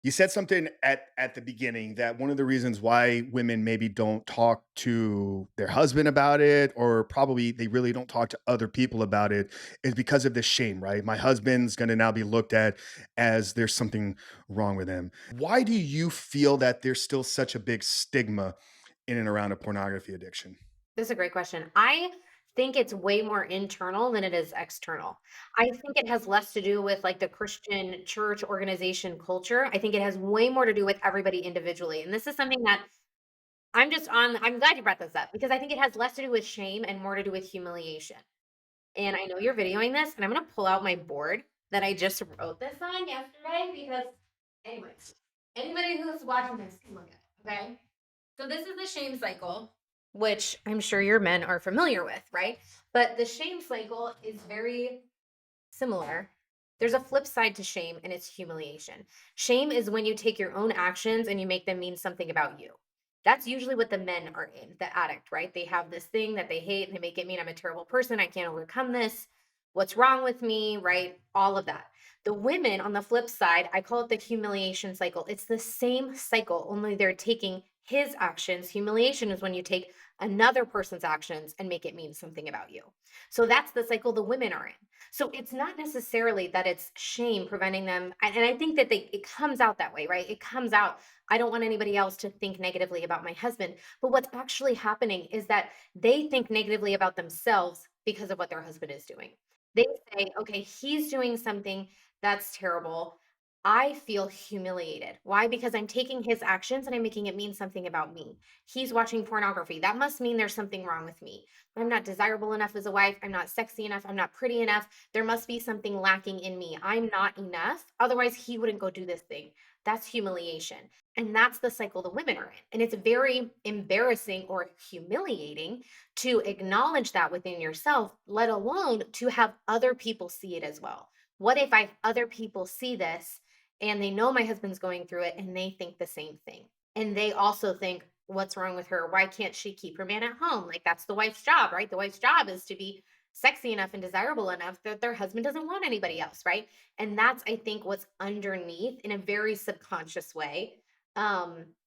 You said something at the beginning that one of the reasons why women maybe don't talk to their husband about it, or probably they really don't talk to other people about it, is because of the shame, right? My husband's gonna now be looked at as there's something wrong with him. Why do you feel that there's still such a big stigma in and around a pornography addiction? This is a great question. I think it's way more internal than it is external. I think it has less to do with like the Christian church organization culture. I think it has way more to do with everybody individually. And this is something that I'm glad you brought this up because I think it has less to do with shame and more to do with humiliation. And I know you're videoing this, and I'm going to pull out my board that I just wrote this on yesterday because, anyways, anybody who's watching this can look at it. Okay. So this is the shame cycle, which I'm sure your men are familiar with, right? But the shame cycle is very similar. There's a flip side to shame, and it's humiliation. Shame is when you take your own actions and you make them mean something about you. That's usually what the men are in, the addict, right? They have this thing that they hate and they make it mean I'm a terrible person. I can't overcome this. What's wrong with me, right? All of that. The women on the flip side, I call it the humiliation cycle. It's the same cycle, only they're taking his actions. Humiliation is when you take another person's actions and make it mean something about you. So that's the cycle the women are in. So it's not necessarily that it's shame preventing them. And I think that it comes out that way, right? It comes out, I don't want anybody else to think negatively about my husband. But what's actually happening is that they think negatively about themselves because of what their husband is doing. They say, okay, he's doing something that's terrible. I feel humiliated. Why? Because I'm taking his actions and I'm making it mean something about me. He's watching pornography. That must mean there's something wrong with me. I'm not desirable enough as a wife. I'm not sexy enough. I'm not pretty enough. There must be something lacking in me. I'm not enough. Otherwise, he wouldn't go do this thing. That's humiliation. And that's the cycle the women are in. And it's very embarrassing or humiliating to acknowledge that within yourself, let alone to have other people see it as well. What if I other people see this and they know my husband's going through it and they think the same thing? And they also think, what's wrong with her? Why can't she keep her man at home? Like that's the wife's job, right? The wife's job is to be sexy enough and desirable enough that their husband doesn't want anybody else, right? And that's I think what's underneath in a very subconscious way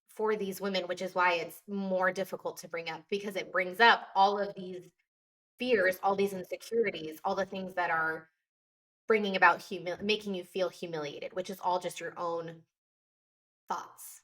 for these women, which is why it's more difficult to bring up because it brings up all of these fears, all these insecurities, all the things that are bringing about making you feel humiliated, which is all just your own thoughts.